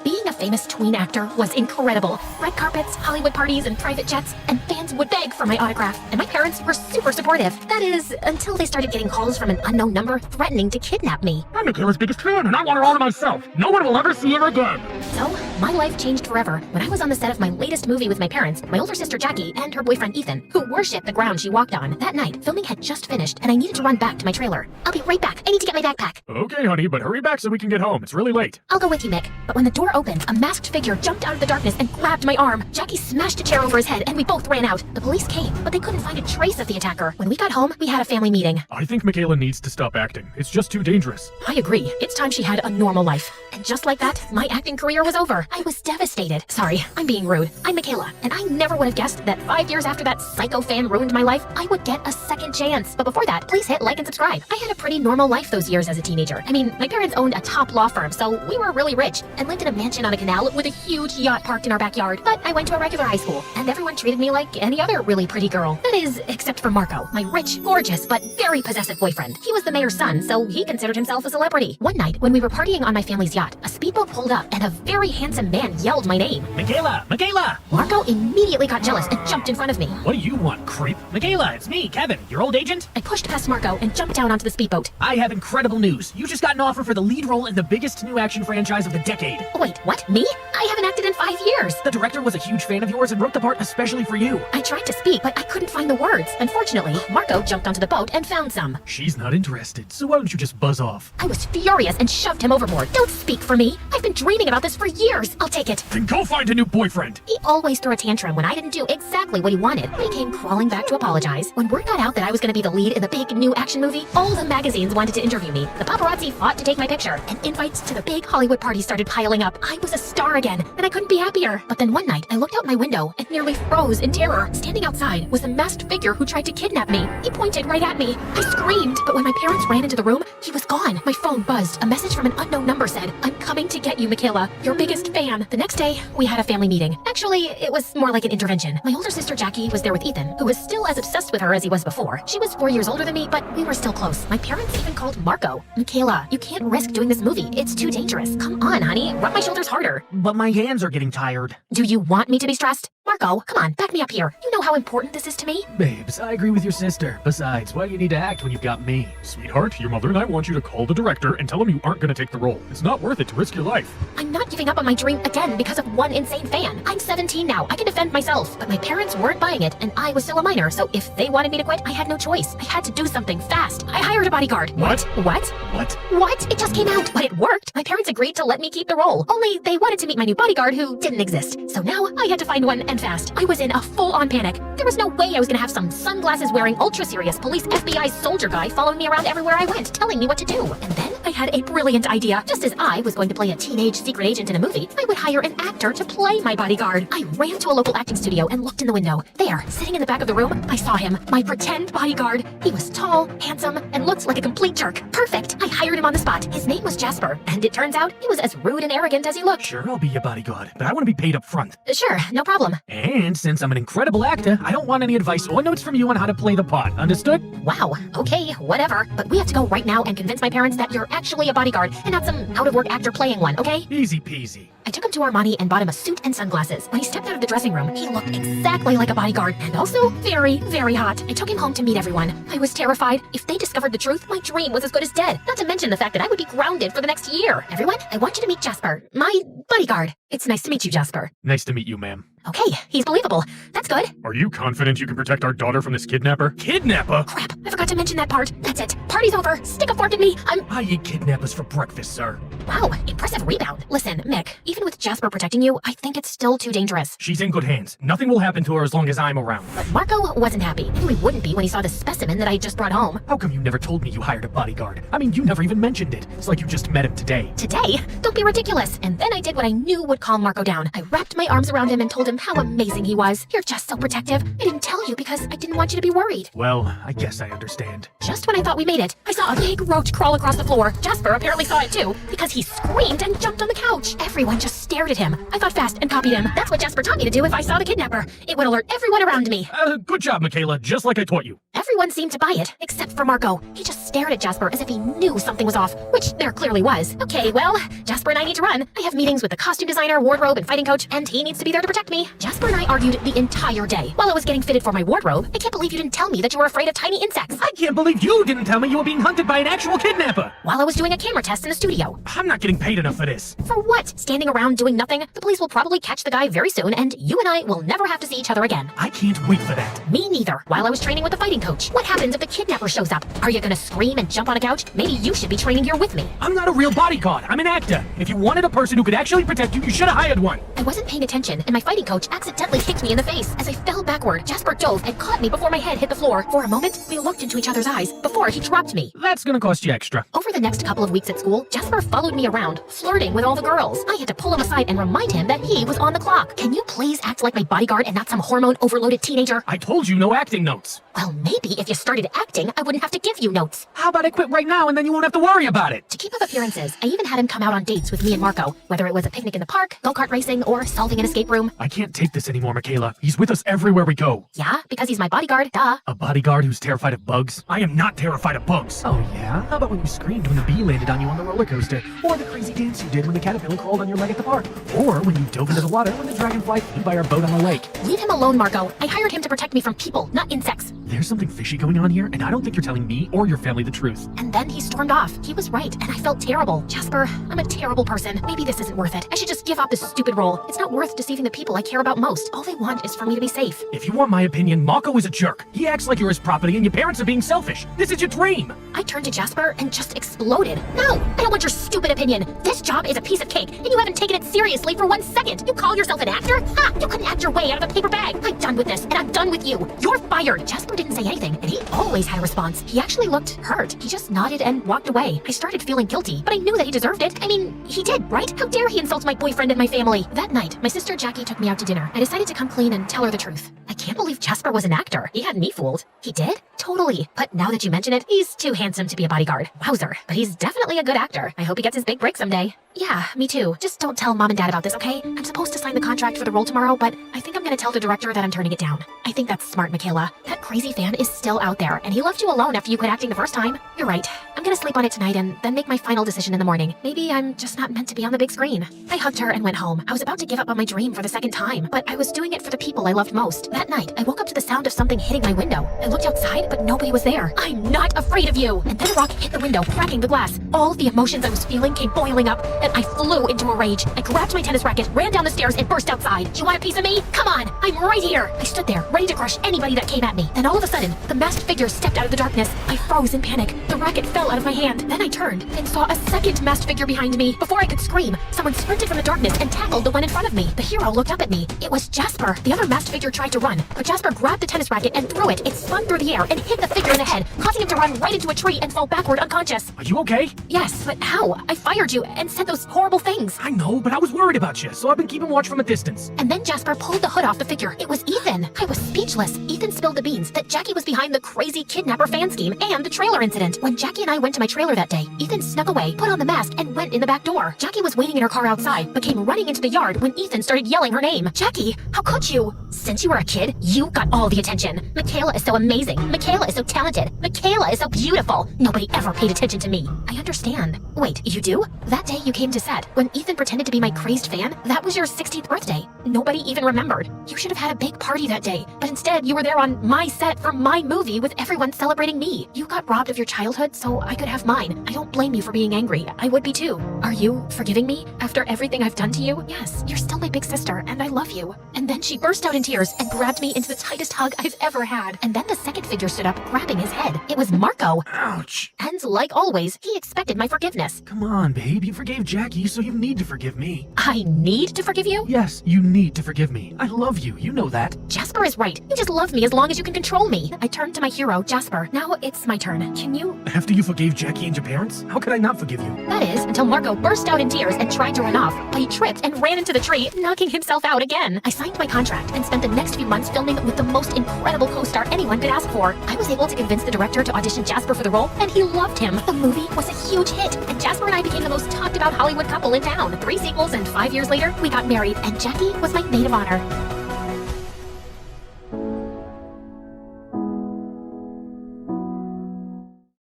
Being a famous tween actor was incredible. Red carpets, Hollywood parties, and private jets, and fans would beg for my autograph. And my parents were super supportive. That is, until they started getting calls from an unknown number threatening to kidnap me. I'm Michaela's biggest fan, and I want her all to myself. No one will ever see her again. So, my life changed forever when I was on the set of my latest movie with my parents, my older sister Jackie, and her boyfriend Ethan, who worshipped the ground she walked on. That night, filming had just finished, and I needed to run back to my trailer. I'll be right back. I need to get my backpack. Okay, honey, but hurry back so we can get home. It's really late. I'll go with you, Mick. But when the door opened, a masked figure jumped out of the darkness and grabbed my arm. Jackie smashed a chair over his head, and we both ran out. The police came, but they couldn't find a trace of the attacker. When we got home, we had a family meeting. I think Michaela needs to stop acting. It's just too dangerous. I agree. It's time she had a normal life. And just like that, my acting career was over. I was devastated. Sorry, I'm being rude. I'm Michaela, and I never would have guessed that 5 years after that psycho fan ruined my life, I would get a second chance. But before that, please hit like and subscribe. I had a pretty normal life those years as a teenager. I mean, my parents owned a top law firm, so we were really rich and lived in a mansion on a canal with a huge yacht parked in our backyard. But I went to a regular high school, and everyone treated me like any other really pretty girl. That is, except for Marco, my rich, gorgeous, but very possessive boyfriend. He was the mayor's son, so he considered himself a celebrity. One night, when we were partying on my family's yacht, a speedboat pulled up, and a very handsome man yelled my name. Michaela! Michaela! Marco immediately got jealous and jumped in front of me. What do you want, creep? Michaela, it's me, Kevin, your old agent. I pushed past Marco and jumped down onto the speedboat. I have incredible news. You just got an offer for the lead role in the biggest new action franchise of the decade. Wait, what? Me? I haven't acted in 5 years. The director was a huge fan of yours and wrote the part especially for you. I tried to speak, but I couldn't find the words. Unfortunately, Marco jumped onto the boat and found some. She's not interested, so why don't you just buzz off? I was furious and shoved him overboard. Don't speak for me. I've been dreaming about this for years. I'll take it. Then go find a new boyfriend. He always threw a tantrum when I didn't do exactly what he wanted. I came crawling back to apologize. When word got out that I was going to be the lead in the big new action movie, all the magazines wanted to interview me. The paparazzi fought to take my picture, and invites to the big Hollywood party started piling up. I was a star again, and I couldn't be happier. But then one night, I looked out my window and nearly froze in terror. Standing outside was a masked figure who tried to kidnap me. He pointed right at me. I screamed, but when my parents ran into the room, he was gone. My phone buzzed. A message from an unknown number said, "I'm coming to get you, Michaela. Your biggest fan." The next day, we had a family meeting. Actually, it was more like an intervention. My older sister Jackie was there with Ethan, who was still as obsessed with her as he was before. She was 4 years older than me, but we were still close. My parents even called Marco. "Michaela, you can't risk doing this movie. It's too dangerous. Come on, honey. Rub my shoulders harder." But my hands are getting tired. Do you want me to be stressed? Marco, come on, back me up here. You know how important this is to me? Babes, I agree with your sister. Besides, why do you need to act when you've got me? Sweetheart, your mother and I want you to call the director and tell him you aren't going to take the role. It's not worth it to risk your life. I'm not giving up on my dream again because of one insane fan. I'm 17 now. I can defend myself. But my parents weren't buying it, and I was still a minor, so if they wanted me to quit, I had no choice. I had to do something fast. I hired a bodyguard. What? What? What? What? It just came out, but it worked. My parents agreed to let me keep the role. Only they wanted to meet my new bodyguard who didn't exist. So now I had to find one, and fast. I was in a full-on panic. There was no way I was gonna have some sunglasses-wearing, ultra-serious police FBI soldier guy following me around everywhere I went, telling me what to do. And then I had a brilliant idea. Just as I was going to play a teenage secret agent in a movie, I would hire an actor to play my bodyguard. I ran to a local acting studio and looked in the window. There, sitting in the back of the room, I saw him, my pretend bodyguard. He was tall, handsome, and looked like a complete jerk. Perfect. I hired him on the spot. His name was Jasper, and it turns out he was as rude and arrogant as he looked. Sure, I'll be your bodyguard, but I want to be paid up front. Sure, no problem. And since I'm an incredible actor, I don't want any advice or notes from you on how to play the part. Understood? Wow, okay, whatever. But we have to go right now and convince my parents that you're actually a bodyguard and not some out-of-work actor playing one, okay? Easy peasy. I took him to Armani and bought him a suit and sunglasses. When he stepped out of the dressing room, he looked exactly like a bodyguard and also very, very hot. I took him home to meet everyone. I was terrified. If they discovered the truth, my dream was as good as dead. Not to mention the fact that I would be grounded for the next year. Everyone, I want you to meet Jasper, my bodyguard. It's nice to meet you, Jasper. Nice to meet you, ma'am. Okay, he's believable. That's good. Are you confident you can protect our daughter from this kidnapper? Kidnapper? Crap, I forgot to mention that part. That's it. Party's over. Stick a fork in me. I eat kidnappers for breakfast, sir. Wow, impressive rebound. Listen, Mick, even with Jasper protecting you, I think it's still too dangerous. She's in good hands. Nothing will happen to her as long as I'm around. But Marco wasn't happy. And he wouldn't be when he saw the specimen that I just brought home. How come you never told me you hired a bodyguard? I mean, you never even mentioned it. It's like you just met him today. Today? Don't be ridiculous. And then I did what I knew would calm Marco down. I wrapped my arms around him and told him how amazing he was. You're just so protective. I didn't tell you because I didn't want you to be worried. Well, I guess I understand. Just when I thought we made it, I saw a big roach crawl across the floor. Jasper apparently saw it too, because he screamed and jumped on the couch. Everyone just stared at him. I thought fast and copied him. That's what Jasper taught me to do if I saw the kidnapper. It would alert everyone around me. Good job, Michaela, just like I taught you. Everyone seemed to buy it, except for Marco. He just stared at Jasper as if he knew something was off, which there clearly was. Okay, well, Jasper and I need to run. I have meetings with the costume designer, wardrobe, and fighting coach, and he needs to be there to protect me. Jasper and I argued the entire day. While I was getting fitted for my wardrobe, I can't believe you didn't tell me that you were afraid of tiny insects. I can't believe you didn't tell me you were being hunted by an actual kidnapper. While I was doing a camera test in the studio. I'm not getting paid enough for this. For what? Standing around doing nothing? The police will probably catch the guy very soon, and you and I will never have to see each other again. I can't wait for that. Me neither. While I was training with the fighting coach. What happens if the kidnapper shows up? Are you gonna scream and jump on a couch? Maybe you should be training here with me. I'm not a real bodyguard. I'm an actor. If you wanted a person who could actually protect you, you should have hired one. I wasn't paying attention, and my fighting coach accidentally kicked me in the face. As I fell backward, Jasper dove and caught me before my head hit the floor. For a moment, we looked into each other's eyes before he dropped me. That's gonna cost you extra. Over the next couple of weeks at school, Jasper followed me around, flirting with all the girls. I had to pull him aside and remind him that he was on the clock. Can you please act like my bodyguard and not some hormone-overloaded teenager? I told you no acting notes. Well, maybe if you started acting, I wouldn't have to give you notes. How about I quit right now and then you won't have to worry about it? To keep up appearances, I even had him come out on dates with me and Marco, whether it was a picnic in the park, go-kart racing, or solving an escape room. I can't take this anymore, Michaela. He's with us everywhere we go. Yeah, because he's my bodyguard, duh. A bodyguard who's terrified of bugs? I am not terrified of bugs. Oh yeah? How about when you screamed when the bee landed on you on the roller coaster? Or the crazy dance you did when the caterpillar crawled on your leg at the park? Or when you dove into the water when the dragonfly flew by our boat on the lake? Leave him alone, Marco. I hired him to protect me from people, not insects. There's something fishy going on here, and I don't think you're telling me or your family the truth. And then he stormed off. He was right, and I felt terrible. Jasper, I'm a terrible person. Maybe this isn't worth it. I should just give up this stupid role. It's not worth deceiving the people I care about most. All they want is for me to be safe. If you want my opinion, Marco is a jerk. He acts like you're his property and your parents are being selfish. This is your dream. I turned to Jasper and just exploded. No, I don't want your stupid opinion. This job is a piece of cake, and you haven't taken it seriously for 1 second. You call yourself an actor? Ha! You couldn't act your way out of a paper bag. I'm done with this, and I'm done with you. You're fired. Jasper didn't say anything, and he always had a response. He actually looked hurt. He just nodded and walked away. I started feeling guilty, but I knew that he deserved it. I mean, he did, right? How dare he insult my boyfriend and my family? That night, my sister Jackie took me out to dinner. I decided to come clean and tell her the truth. I can't believe Jasper was an actor. He had me fooled. He did? Totally. But now that you mention it, he's too handsome to be a bodyguard. Wowzer. But he's definitely a good actor. I hope he gets his big break someday. Yeah, me too. Just don't tell Mom and Dad about this, okay? I'm supposed to sign the contract for the role tomorrow, but I think I'm gonna tell the director that I'm turning it down. I think that's smart, Michaela. That crazy fan is still out there, and he left you alone after you quit acting the first time. You're right. I'm gonna sleep on it tonight and then make my final decision in the morning. Maybe I'm just not meant to be on the big screen. I hugged her and went home. I was about to give up on my dream for the second time, but I was doing it for the people I loved most. That night, I woke up to the sound of something hitting my window. I looked outside, but nobody was there. I'm not afraid of you! And then a rock hit the window, cracking the glass. All the emotions I was feeling came boiling up, and I flew into a rage. I grabbed my tennis racket, ran down the stairs, and burst outside. Do you want a piece of me? Come on! I'm right here! I stood there, ready to crush anybody that came at me. Then all of a sudden, the masked figure stepped out of the darkness. I froze in panic. The racket fell out of my hand. Then I turned and saw a second masked figure behind me. Before I could scream, someone sprinted from the darkness and tackled the one in front of me. The hero looked up at me. It was Jasper. The other masked figure tried to run, but Jasper grabbed the tennis racket and threw it. It spun through the air and hit the figure in the head, causing him to run right into a tree and fall backward unconscious. Are you okay? Yes, but how? I fired you and said those horrible things. I know, but I was worried about you, so I've been keeping watch from a distance. And then Jasper pulled the hood off the figure. It was Ethan. I was speechless. Ethan spilled the beans that Jackie was behind the crazy kidnapper fan scheme and the trailer incident. When Jackie and I went to my trailer that day, Ethan snuck away, put on the mask, and went in the back door. Jackie was waiting in her car outside, but came running into the yard when Ethan started yelling her name. Jackie, how could you? Since you were a kid, you got all the attention. Michaela is so amazing. Michaela is so talented. Michaela is so beautiful. Nobody ever paid attention to me. I understand. Wait, you do? That day you came to set, when Ethan pretended to be my crazed fan, that was your 16th birthday. Nobody even remembered. You should have had a big party that day, but instead you were there on my set for my movie with everyone celebrating me. You got robbed of your childhood so I could have mine. I don't blame you for being angry. I would be too. Are you forgiving me after everything I've done to you? Yes, you're still my big sister, and I love you. And then she burst out in tears and grabbed me into the tightest hug I've ever had. And then the second figure stood up, grabbing his head. It was Marco. Ouch. And like always, he expected my forgiveness. Come on, babe. You forgave Jackie, so you need to forgive me. I need to forgive you? Yes, you need to forgive me. I love you. You know that. Jasper is right. You just love me as long as you can control me. I turned to my hero, Jasper. Now it's my turn. Can you... After you forgave gave Jackie into parents? How could I not forgive you? That is, until Marco burst out in tears and tried to run off, but he tripped and ran into the tree, knocking himself out again. I signed my contract and spent the next few months filming with the most incredible co-star anyone could ask for. I was able to convince the director to audition Jasper for the role, and he loved him. The movie was a huge hit, and Jasper and I became the most talked about Hollywood couple in town. 3 sequels, and 5 years later, we got married, and Jackie was my maid of honor.